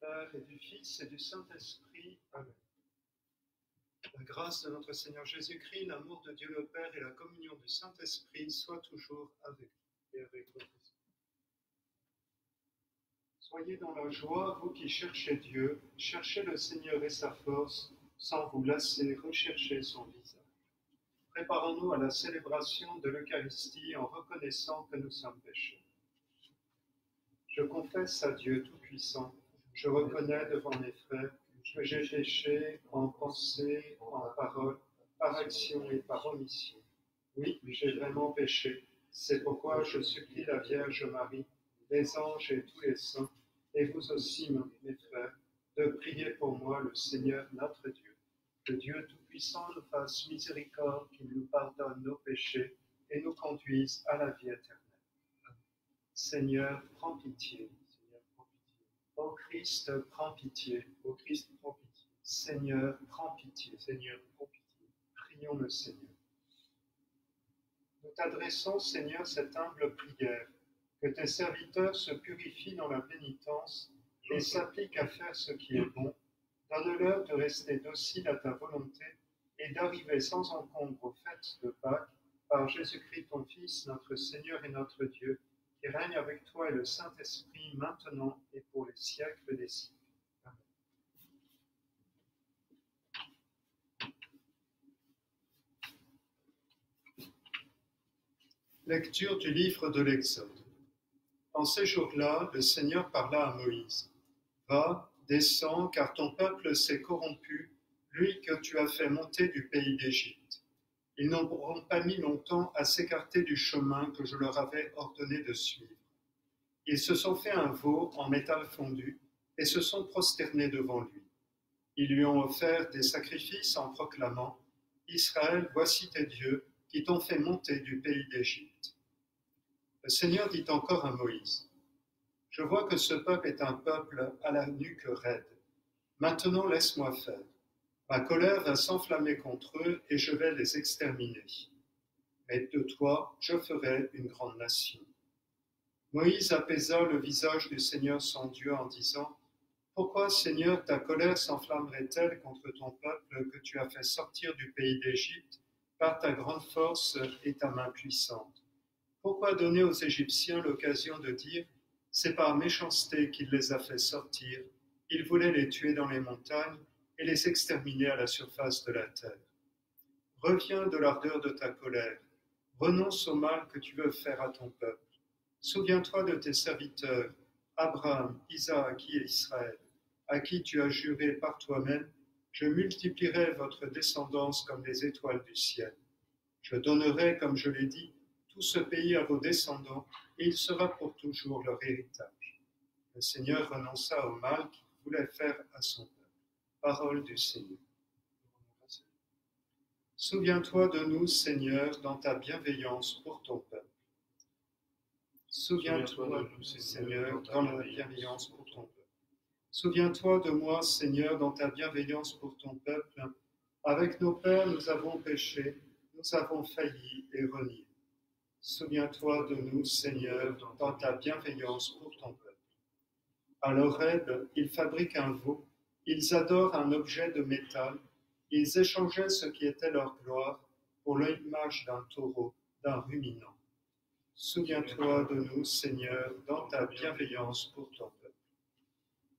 Père et du Fils et du Saint-Esprit. Amen. La grâce de notre Seigneur Jésus-Christ, l'amour de Dieu le Père et la communion du Saint-Esprit soient toujours avec vous et avec votre esprit. Soyez dans la joie, vous qui cherchez Dieu, cherchez le Seigneur et sa force, sans vous lasser, recherchez son visage. Préparons-nous à la célébration de l'Eucharistie en reconnaissant que nous sommes pécheurs. Je confesse à Dieu Tout-Puissant, je reconnais devant mes frères que j'ai péché en pensée, en parole, par action et par omission. Oui, j'ai vraiment péché. C'est pourquoi je supplie la Vierge Marie, les anges et tous les saints, et vous aussi, mes frères, de prier pour moi le Seigneur notre Dieu. Que Dieu Tout-Puissant nous fasse miséricorde, qu'il nous pardonne nos péchés et nous conduise à la vie éternelle. Seigneur, prends pitié. Ô Christ, prends pitié. Ô Christ, prends pitié. Seigneur, prends pitié. Seigneur, prends pitié. Prions le Seigneur. Nous t'adressons, Seigneur, cette humble prière, que tes serviteurs se purifient dans la pénitence et s'appliquent à faire ce qui est bon. Donne-leur de rester dociles à ta volonté et d'arriver sans encombre aux fêtes de Pâques, par Jésus-Christ ton Fils, notre Seigneur et notre Dieu, qui règne avec toi et le Saint-Esprit, maintenant et pour les siècles des siècles. Amen. Lecture du livre de l'Exode. En ces jours-là, le Seigneur parla à Moïse. « Va, descends, car ton peuple s'est corrompu, lui que tu as fait monter du pays d'Égypte. Ils n'auront pas mis longtemps à s'écarter du chemin que je leur avais ordonné de suivre. Ils se sont fait un veau en métal fondu et se sont prosternés devant lui. Ils lui ont offert des sacrifices en proclamant « Israël, voici tes dieux qui t'ont fait monter du pays d'Égypte. » Le Seigneur dit encore à Moïse « Je vois que ce peuple est un peuple à la nuque raide. Maintenant laisse-moi faire. Ma colère va s'enflammer contre eux et je vais les exterminer. Mais de toi, je ferai une grande nation. » Moïse apaisa le visage du Seigneur son Dieu en disant « Pourquoi, Seigneur, ta colère s'enflammerait-elle contre ton peuple que tu as fait sortir du pays d'Égypte par ta grande force et ta main puissante? Pourquoi donner aux Égyptiens l'occasion de dire « C'est par méchanceté qu'il les a fait sortir, il voulait les tuer dans les montagnes et les exterminer à la surface de la terre. Reviens de l'ardeur de ta colère, renonce au mal que tu veux faire à ton peuple. Souviens-toi de tes serviteurs, Abraham, Isaac et Israël, à qui tu as juré par toi-même, je multiplierai votre descendance comme les étoiles du ciel. Je donnerai, comme je l'ai dit, tout ce pays à vos descendants, et il sera pour toujours leur héritage. » Le Seigneur renonça au mal qu'il voulait faire à son peuple. Parole du Seigneur. Souviens-toi de nous, Seigneur, dans ta bienveillance pour ton peuple. Souviens-toi de nous, Seigneur, dans la bienveillance pour ton peuple. Souviens-toi de moi, Seigneur, dans ta bienveillance pour ton peuple. Avec nos pères, nous avons péché, nous avons failli et renié. Souviens-toi de nous, Seigneur, dans ta bienveillance pour ton peuple. À l'Horeb, ils fabriquent un veau, ils adorent un objet de métal, ils échangeaient ce qui était leur gloire pour l'image d'un taureau, d'un ruminant. Souviens-toi de nous, Seigneur, dans ta bienveillance pour ton peuple.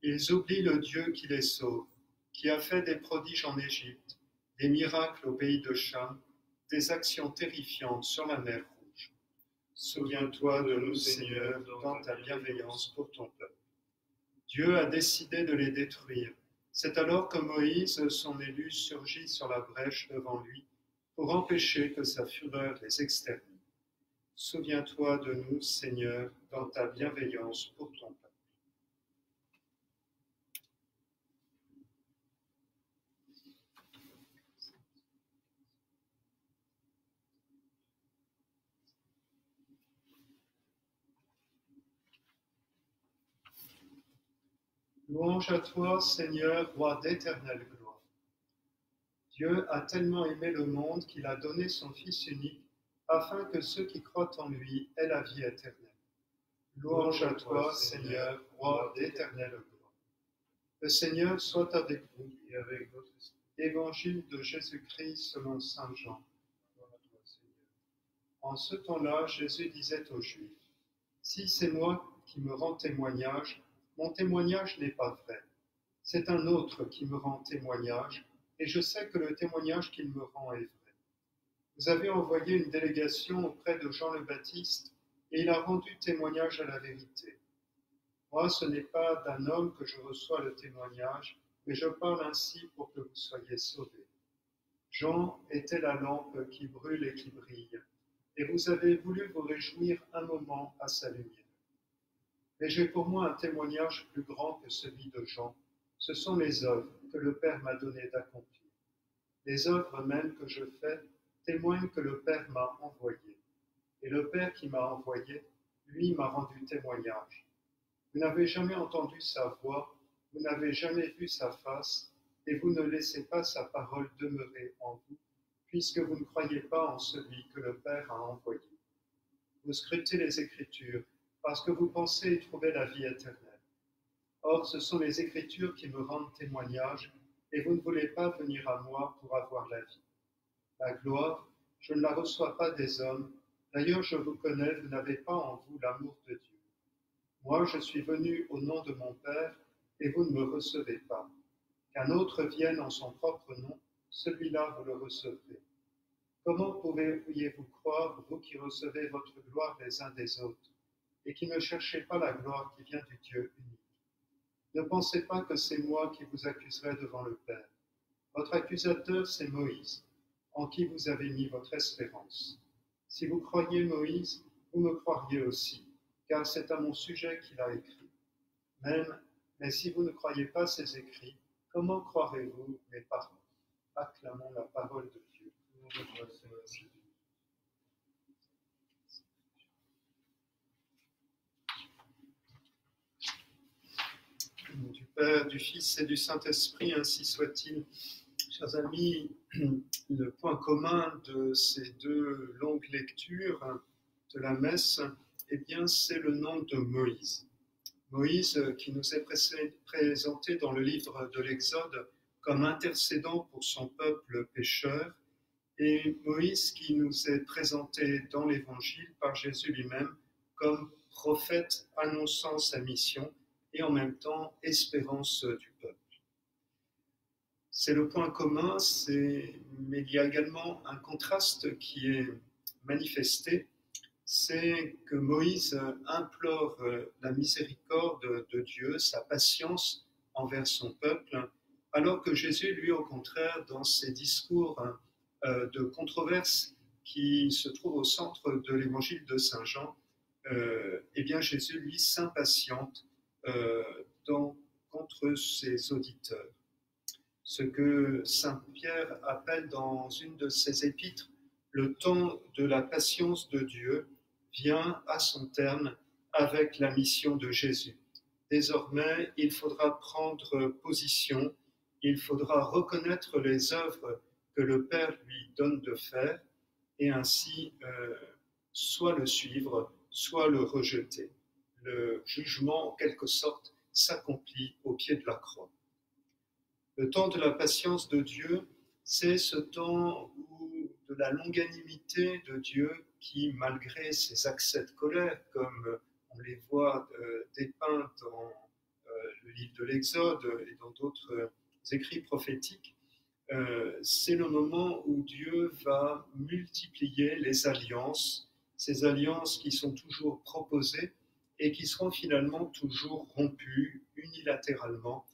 Ils oublient le Dieu qui les sauve, qui a fait des prodiges en Égypte, des miracles au pays de Cham, des actions terrifiantes sur la mer Rouge. Souviens-toi de nous, Seigneur, dans ta bienveillance pour ton peuple. Dieu a décidé de les détruire. C'est alors que Moïse, son élu, surgit sur la brèche devant lui pour empêcher que sa fureur les extermine. Souviens-toi de nous, Seigneur, dans ta bienveillance pour ton peuple. Louange à toi, Seigneur, roi d'éternelle gloire. Dieu a tellement aimé le monde qu'il a donné son Fils unique, afin que ceux qui croient en lui aient la vie éternelle. Louange à toi, Seigneur, roi d'éternelle gloire. Le Seigneur soit avec vous. et avec votre esprit. Évangile de Jésus-Christ selon saint Jean. Gloire à toi, Seigneur. En ce temps-là, Jésus disait aux Juifs, si c'est moi qui me rends témoignage, mon témoignage n'est pas vrai. C'est un autre qui me rend témoignage, et je sais que le témoignage qu'il me rend est vrai. Vous avez envoyé une délégation auprès de Jean le Baptiste, et il a rendu témoignage à la vérité. Moi, ce n'est pas d'un homme que je reçois le témoignage, mais je parle ainsi pour que vous soyez sauvés. Jean était la lampe qui brûle et qui brille, et vous avez voulu vous réjouir un moment à sa lumière. Mais j'ai pour moi un témoignage plus grand que celui de Jean. Ce sont les œuvres que le Père m'a donné d'accomplir. Les œuvres mêmes que je fais témoignent que le Père m'a envoyé. Et le Père qui m'a envoyé, lui, m'a rendu témoignage. Vous n'avez jamais entendu sa voix, vous n'avez jamais vu sa face, et vous ne laissez pas sa parole demeurer en vous, puisque vous ne croyez pas en celui que le Père a envoyé. Vous scrutez les Écritures, parce que vous pensez y trouver la vie éternelle. Or, ce sont les Écritures qui me rendent témoignage, et vous ne voulez pas venir à moi pour avoir la vie. La gloire, je ne la reçois pas des hommes. D'ailleurs, je vous connais, vous n'avez pas en vous l'amour de Dieu. Moi, je suis venu au nom de mon Père, et vous ne me recevez pas. Qu'un autre vienne en son propre nom, celui-là vous le recevrez. Comment pourriez-vous croire, vous qui recevez votre gloire les uns des autres, et qui ne cherchez pas la gloire qui vient du Dieu unique? Ne pensez pas que c'est moi qui vous accuserai devant le Père. Votre accusateur, c'est Moïse, en qui vous avez mis votre espérance. Si vous croyez Moïse, vous me croiriez aussi, car c'est à mon sujet qu'il a écrit. Mais si vous ne croyez pas ses écrits, comment croirez-vous mes paroles? Acclamons la parole de Dieu. Gloire à toi, Seigneur. Au nom du Père, du Fils et du Saint-Esprit, ainsi soit-il. Chers amis, le point commun de ces deux longues lectures de la messe, eh bien, c'est le nom de Moïse. Moïse qui nous est présenté dans le livre de l'Exode comme intercédant pour son peuple pécheur, et Moïse qui nous est présenté dans l'Évangile par Jésus lui-même comme prophète annonçant sa mission et en même temps espérance du peuple. C'est le point commun, mais il y a également un contraste qui est manifesté, c'est que Moïse implore la miséricorde de Dieu, sa patience envers son peuple, alors que Jésus, lui, au contraire, dans ses discours de controverse qui se trouvent au centre de l'évangile de Saint Jean, eh bien Jésus, lui, s'impatiente contre ses auditeurs. Ce que saint Pierre appelle dans une de ses épîtres le temps de la patience de Dieu vient à son terme avec la mission de Jésus. Désormais, il faudra prendre position, il faudra reconnaître les œuvres que le Père lui donne de faire et ainsi soit le suivre, soit le rejeter. Le jugement, en quelque sorte, s'accomplit au pied de la croix. Le temps de la patience de Dieu, c'est ce temps de la longanimité de Dieu qui, malgré ses accès de colère, comme on les voit dépeints dans le livre de l'Exode et dans d'autres écrits prophétiques, c'est le moment où Dieu va multiplier les alliances, ces alliances qui sont toujours proposées et qui seront finalement toujours rompues unilatéralement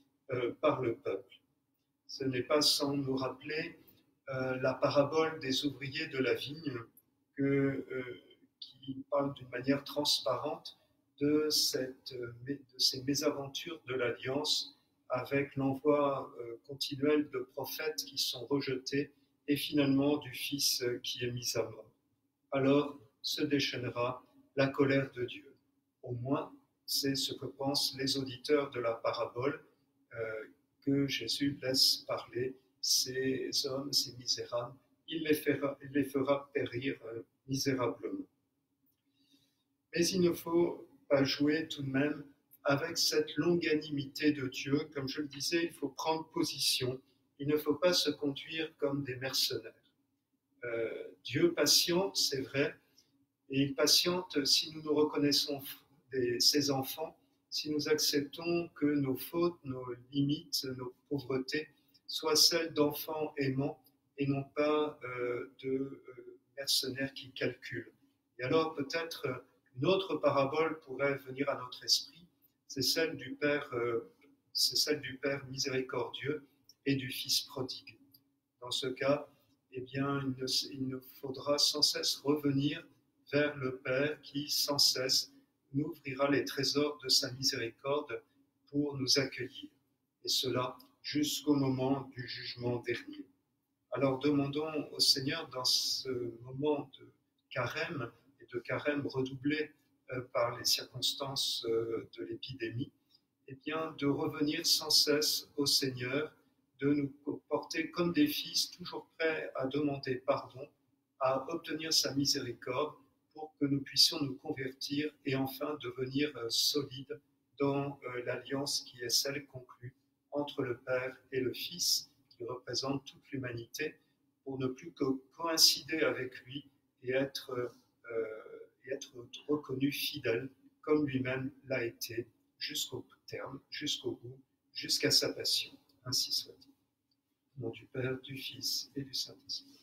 par le peuple. Ce n'est pas sans nous rappeler la parabole des ouvriers de la vigne qui parle d'une manière transparente de ces mésaventures de l'Alliance avec l'envoi continuel de prophètes qui sont rejetés et finalement du Fils qui est mis à mort. Alors se déchaînera la colère de Dieu. Au moins, c'est ce que pensent les auditeurs de la parabole que Jésus laisse parler ces hommes, ces misérables. Il les fera périr misérablement. Mais il ne faut pas jouer tout de même avec cette longanimité de Dieu. Comme je le disais, il faut prendre position. Il ne faut pas se conduire comme des mercenaires. Dieu patiente, c'est vrai, et il patiente si nous nous reconnaissons ses enfants, si nous acceptons que nos fautes, nos limites, nos pauvretés soient celles d'enfants aimants et non pas de mercenaires qui calculent. Et alors peut-être une autre parabole pourrait venir à notre esprit, c'est celle du Père miséricordieux et du Fils prodigue. Dans ce cas, eh bien, il nous faudra sans cesse revenir vers le Père qui, sans cesse, nous ouvrira les trésors de sa miséricorde pour nous accueillir. Et cela jusqu'au moment du jugement dernier. Alors demandons au Seigneur dans ce moment de carême, et de carême redoublé par les circonstances de l'épidémie, eh bien, de revenir sans cesse au Seigneur, de nous porter comme des fils, toujours prêts à demander pardon, à obtenir sa miséricorde pour que nous puissions nous convertir et enfin devenir solides dans l'alliance qui est celle conclue entre le Père et le Fils, qui représente toute l'humanité, pour ne plus que coïncider avec lui et être reconnu fidèle comme lui-même l'a été jusqu'au terme, jusqu'au bout, jusqu'à sa passion. Ainsi soit-il. Au nom du Père, du Fils et du Saint-Esprit.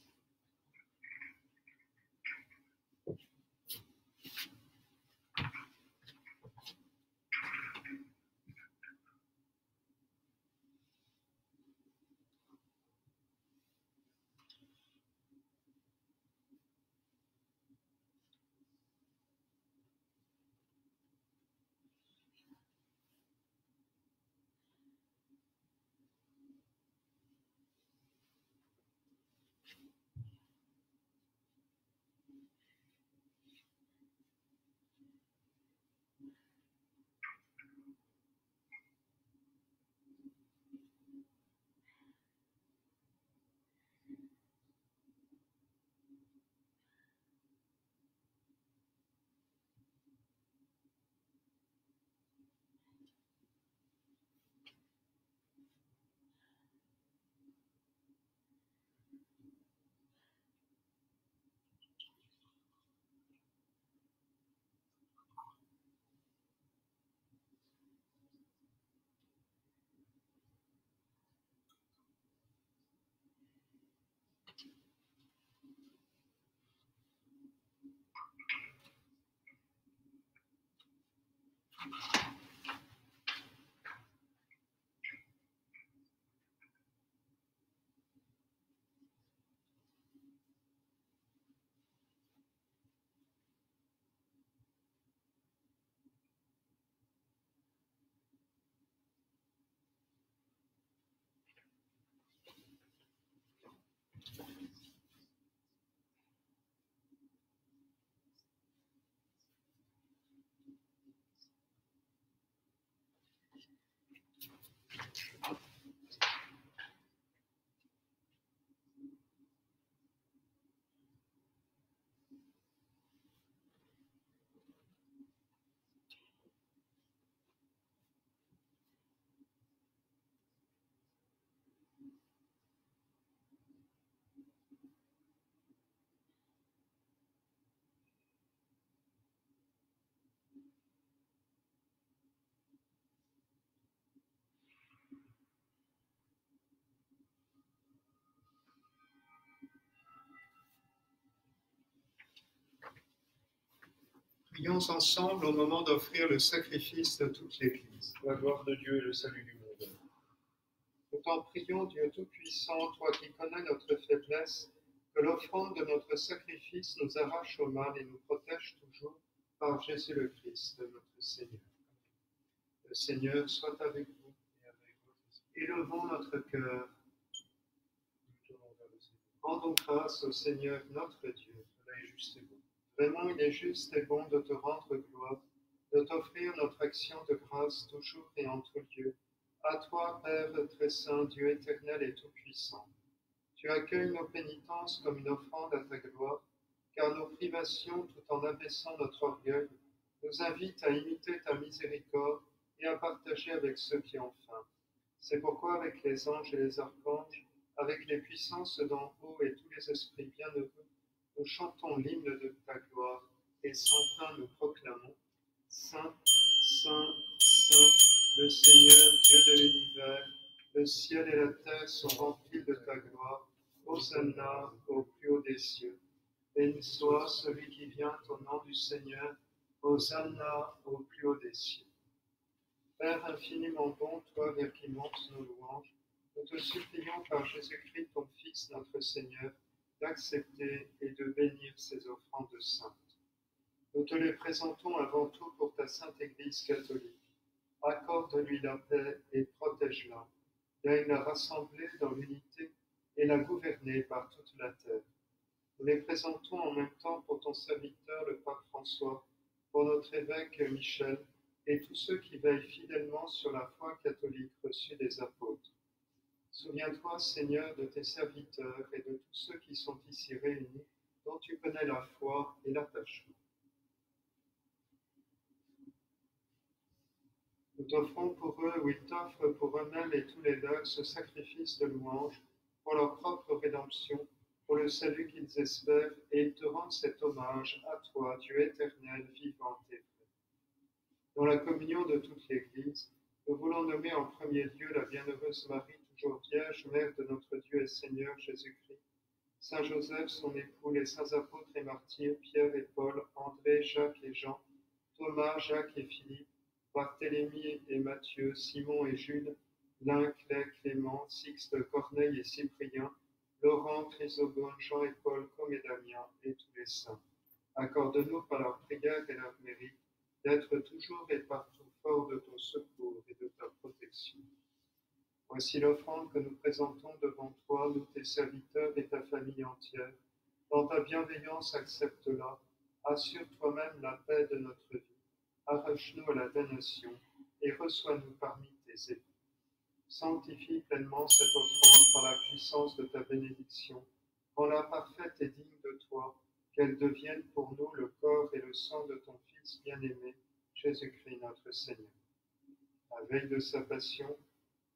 Prions ensemble au moment d'offrir le sacrifice de toute l'Église. La gloire de Dieu et le salut du monde. Nous t'en prions, Dieu Tout-Puissant, toi qui connais notre faiblesse, que l'offrande de notre sacrifice nous arrache au mal et nous protège toujours par Jésus le Christ, notre Seigneur. Le Seigneur soit avec vous. Et avec votre esprit, Élevons notre cœur. nous tournons vers le Seigneur. Rendons grâce au Seigneur notre Dieu. Cela est juste et bon. Vraiment, il est juste et bon de te rendre gloire, de t'offrir notre action de grâce toujours et en tout lieu. À toi, Père très saint, Dieu éternel et tout-puissant. Tu accueilles nos pénitences comme une offrande à ta gloire, car nos privations, tout en abaissant notre orgueil, nous invitent à imiter ta miséricorde et à partager avec ceux qui ont faim. C'est pourquoi avec les anges et les archanges, avec les puissances d'en haut et tous les esprits bienheureux, nous chantons l'hymne de ta gloire et sans fin nous proclamons: Saint, Saint, Saint, le Seigneur, Dieu de l'univers, le ciel et la terre sont remplis de ta gloire. Hosanna au plus haut des cieux. Béni soit celui qui vient au nom du Seigneur. Hosanna au plus haut des cieux. Père infiniment bon, toi vers qui montent nos louanges, nous te supplions par Jésus-Christ, ton Fils, notre Seigneur, d'accepter et de bénir ces offrandes saintes. Nous te les présentons avant tout pour ta sainte Église catholique. Accorde-lui la paix et protège-la. Daigne la rassembler dans l'unité et la gouverner par toute la terre. Nous les présentons en même temps pour ton serviteur, le pape François, pour notre évêque Michel, et tous ceux qui veillent fidèlement sur la foi catholique reçue des apôtres. Souviens-toi, Seigneur, de tes serviteurs et de tous ceux qui sont ici réunis, dont tu connais la foi et l'attachement. Nous t'offrons pour eux, ou ils t'offrent pour eux-mêmes et tous les leurs, ce sacrifice de louange, pour leur propre rédemption, pour le salut qu'ils espèrent, et ils te rendent cet hommage à toi, Dieu éternel, vivant et vrai. Dans la communion de toute l'Église, nous voulons nommer en premier lieu la bienheureuse Marie, toujours Vierge, Mère de notre Dieu et Seigneur Jésus-Christ, Saint Joseph, son époux, les saints apôtres et martyrs, Pierre et Paul, André, Jacques et Jean, Thomas, Jacques et Philippe, Barthélemy et Matthieu, Simon et Jules, Lin, Claire, Clément, Sixte, Corneille et Cyprien, Laurent, Chrysogone, Jean et Paul, comme et Damien, et tous les saints. Accorde-nous par leur prière et leur mérite d'être toujours et partout forts de ton secours et de ta protection. Voici l'offrande que nous présentons devant toi, nous tes serviteurs et ta famille entière. Dans ta bienveillance, accepte-la. Assure toi-même la paix de notre vie. Arrache-nous à la damnation et reçois-nous parmi tes élus. Sanctifie pleinement cette offrande par la puissance de ta bénédiction. Rends-la parfaite et digne de toi, qu'elle devienne pour nous le corps et le sang de ton Fils bien-aimé, Jésus-Christ notre Seigneur. À la veille de sa passion,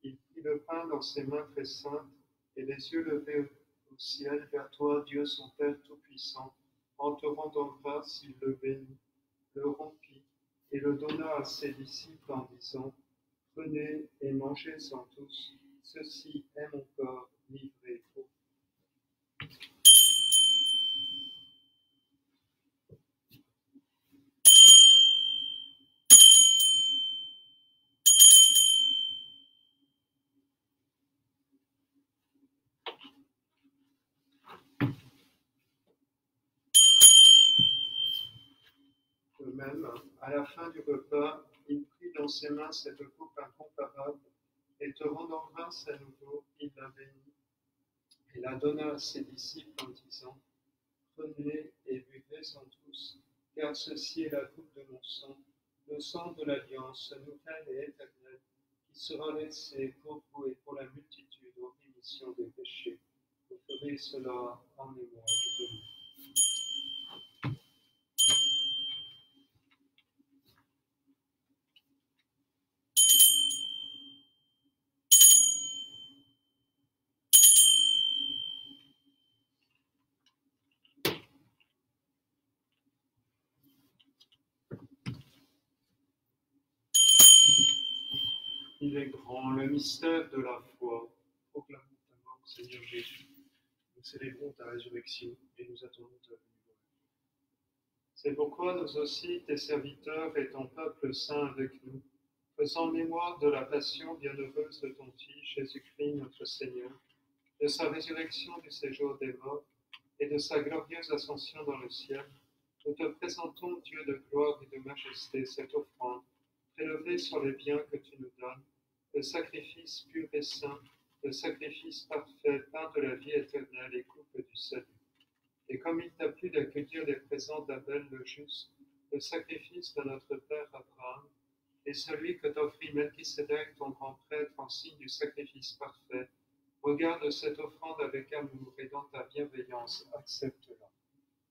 il prit le pain dans ses mains très saintes et les yeux levés au ciel vers toi, Dieu son Père Tout-Puissant. En te rendant grâce, il le bénit, le rompit et le donna à ses disciples en disant: Prenez et mangez-en tous, ceci est mon corps livré pour vous. De même, à la fin du repas, il prit dans ses mains cette coupe incomparable, et te rendant grâce à nouveau, il la bénit, et la donna à ses disciples en disant: Prenez et buvez-en tous, car ceci est la coupe de mon sang, le sang de l'alliance nouvelle et éternelle, qui sera versé pour vous et pour la multitude aux rémissions des péchés. Vous ferez cela en mémoire de moi. Il est grand, le mystère de la foi. Proclamons ta mort, Seigneur Jésus. Nous célébrons ta résurrection et nous attendons ta venue. C'est pourquoi nous aussi, tes serviteurs et ton peuple saint avec nous, faisant mémoire de la passion bienheureuse de ton Fils, Jésus-Christ notre Seigneur, de sa résurrection du séjour des morts et de sa glorieuse ascension dans le ciel, nous te présentons, Dieu de gloire et de majesté, cette offrande, prélevée sur les biens que tu nous donnes, le sacrifice pur et saint, le sacrifice parfait, pain de la vie éternelle et coupe du salut. Et comme il t'a plu d'accueillir les présents d'Abel le juste, le sacrifice de notre père Abraham, et celui que t'offrit Melchisédek, ton grand prêtre, en signe du sacrifice parfait, regarde cette offrande avec amour et dans ta bienveillance, accepte-la.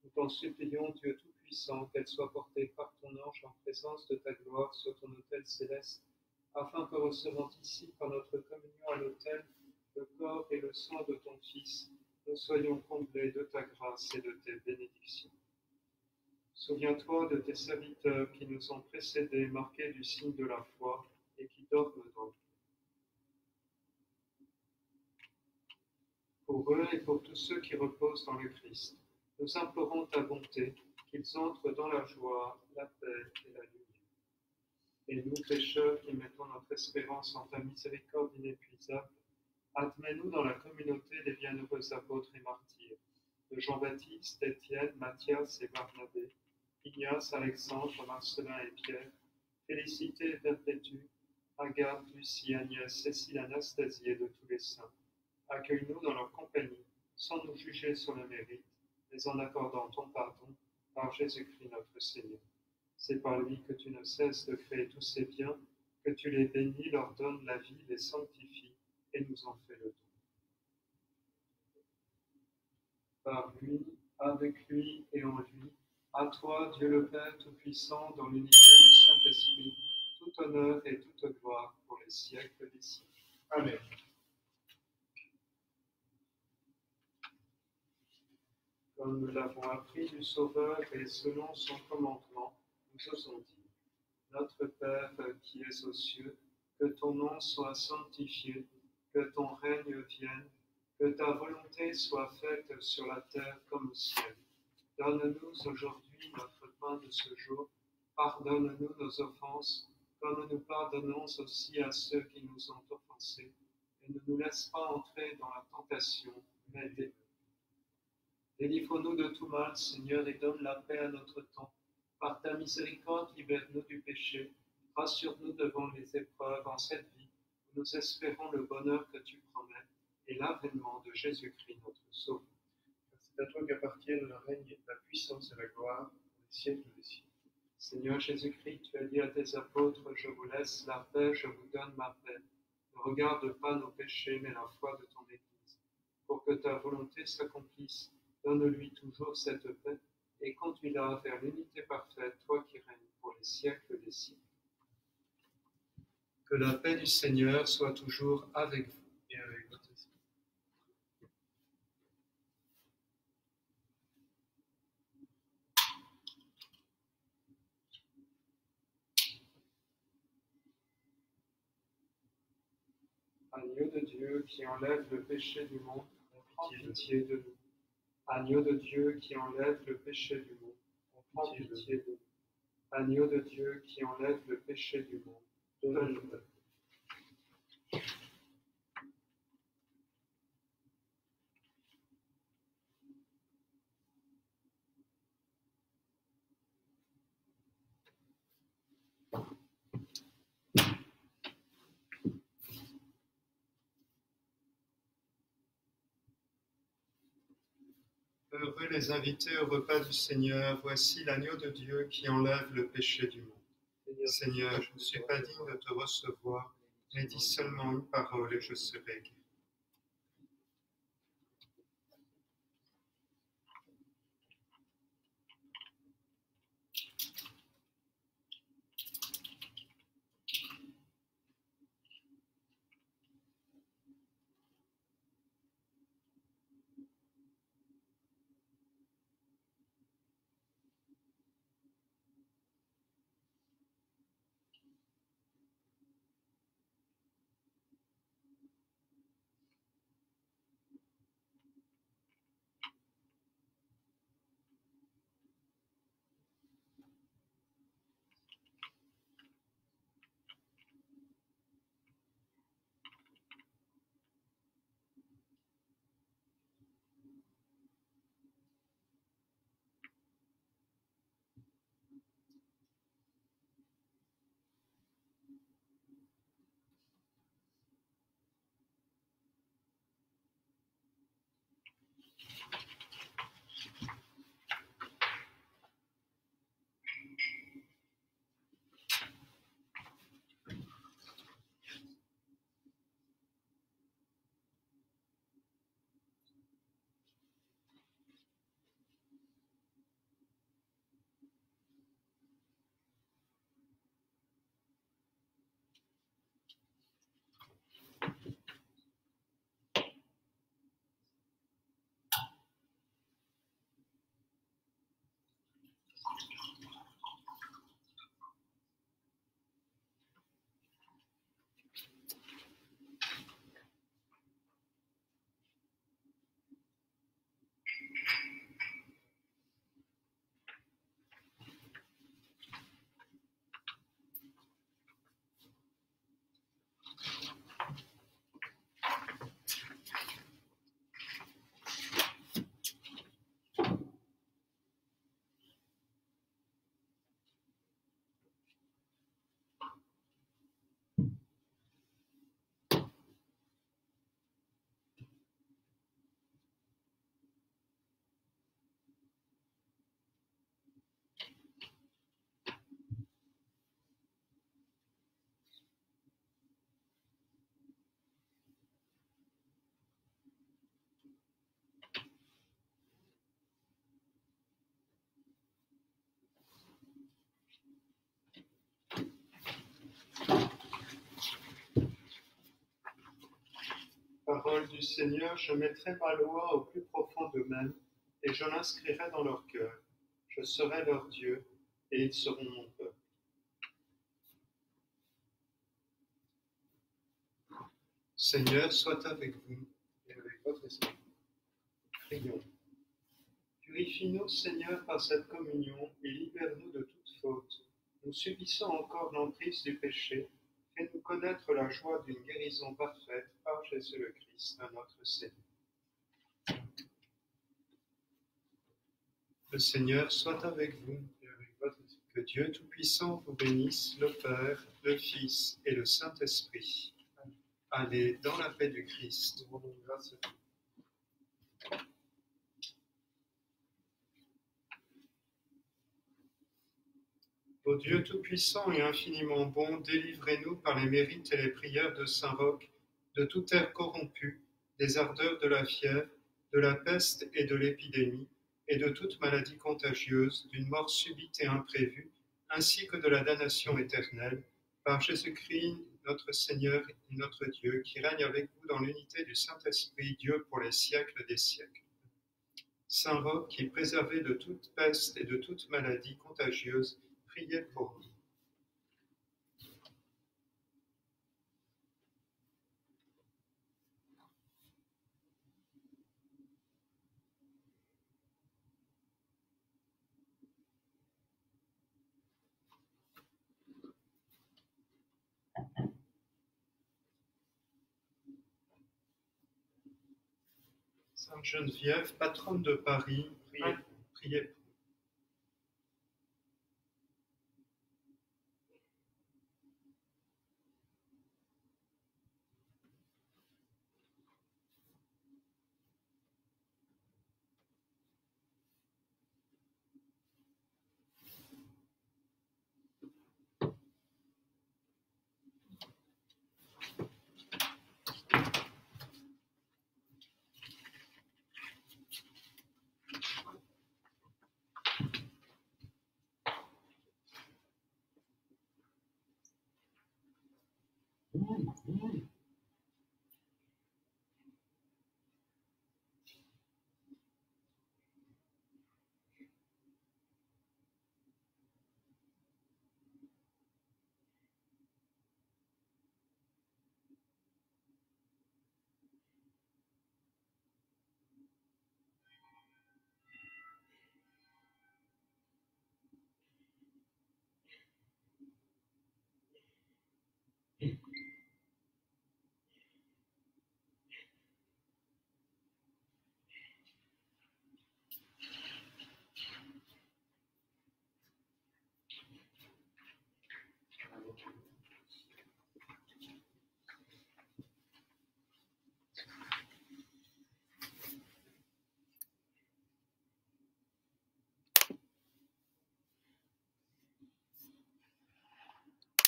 Nous t'en supplions, Dieu Tout-Puissant, qu'elle soit portée par ton ange en présence de ta gloire sur ton autel céleste, afin que recevant ici par notre communion à l'autel le corps et le sang de ton Fils, nous soyons comblés de ta grâce et de tes bénédictions. Souviens-toi de tes serviteurs qui nous ont précédés, marqués du signe de la foi et qui dorment dans le. Pour eux et pour tous ceux qui reposent dans le Christ, nous implorons ta bonté, qu'ils entrent dans la joie, la paix et la lumière. Et nous, pécheurs qui mettons notre espérance en ta miséricorde inépuisable, admets-nous dans la communauté des bienheureux apôtres et martyrs, de Jean-Baptiste, Étienne, Matthias et Barnabé, Ignace, Alexandre, Marcelin et Pierre, Félicité et Perpétue, Agathe, Lucie, Agnès, Cécile, Anastasie et de tous les saints. Accueille-nous dans leur compagnie, sans nous juger sur le mérite, mais en accordant ton pardon par Jésus-Christ notre Seigneur. C'est par lui que tu ne cesses de créer tous ces biens, que tu les bénis, leur donnes la vie, les sanctifies et nous en fais le don. Par lui, avec lui et en lui, à toi, Dieu le Père Tout-Puissant, dans l'unité du Saint-Esprit, tout honneur et toute gloire pour les siècles des siècles. Amen. Comme nous l'avons appris du Sauveur et selon son commandement, nous osons dire, notre Père qui es aux cieux, que ton nom soit sanctifié, que ton règne vienne, que ta volonté soit faite sur la terre comme au ciel. Donne-nous aujourd'hui notre pain de ce jour. Pardonne-nous nos offenses, comme nous pardonnons aussi à ceux qui nous ont offensés. Et ne nous laisse pas entrer dans la tentation, mais délivre-nous de tout mal, Seigneur, et donne la paix à notre temps. Par ta miséricorde, libère-nous du péché. Rassure-nous devant les épreuves en cette vie, où nous espérons le bonheur que tu promets et l'avènement de Jésus-Christ, notre Sauveur. C'est à toi qu'appartiennent le règne, la puissance et la gloire pour les siècles des siècles. Seigneur Jésus-Christ, tu as dit à tes apôtres, je vous laisse la paix, je vous donne ma paix. Ne regarde pas nos péchés, mais la foi de ton Église. Pour que ta volonté s'accomplisse, donne-lui toujours cette paix et conduis-la vers l'unité parfaite, toi qui règnes pour les siècles des siècles. Que la paix du Seigneur soit toujours avec vous Et avec votre esprit. Agneau de Dieu qui enlève le péché du monde, prends pitié de nous. Agneau de Dieu qui enlève le péché du monde, prends pitié de nous. Agneau de Dieu qui enlève le péché du monde, donne-nous. Heureux les invités au repas du Seigneur, voici l'agneau de Dieu qui enlève le péché du monde. Seigneur, je ne suis pas digne de te recevoir, mais dis seulement une parole et je serai guéri. Parole du Seigneur, je mettrai ma loi au plus profond d'eux-mêmes, et je l'inscrirai dans leur cœur. Je serai leur Dieu, et ils seront mon peuple. Seigneur, soit avec vous, et avec votre esprit. prions. Purifie-nous, Seigneur, par cette communion, et libère-nous de toute faute. Nous subissons encore l'emprise du péché. Fais-nous connaître la joie d'une guérison parfaite par Jésus le Christ, notre Seigneur. Le Seigneur soit avec vous, Et avec votre esprit. que Dieu Tout-Puissant vous bénisse, le Père, le Fils et le Saint-Esprit. Allez dans la paix du Christ. Nous rendons grâce à Dieu. Ô Dieu Tout-Puissant et infiniment bon, délivrez-nous par les mérites et les prières de Saint Roch de toute ère corrompue, des ardeurs de la fièvre, de la peste et de l'épidémie, et de toute maladie contagieuse, d'une mort subite et imprévue, ainsi que de la damnation éternelle, par Jésus-Christ, notre Seigneur et notre Dieu, qui règne avec vous dans l'unité du Saint-Esprit, Dieu pour les siècles des siècles. Saint Roch, qui est préservé de toute peste et de toute maladie contagieuse, priez pour nous. Sainte Geneviève, patronne de Paris, priez pour nous.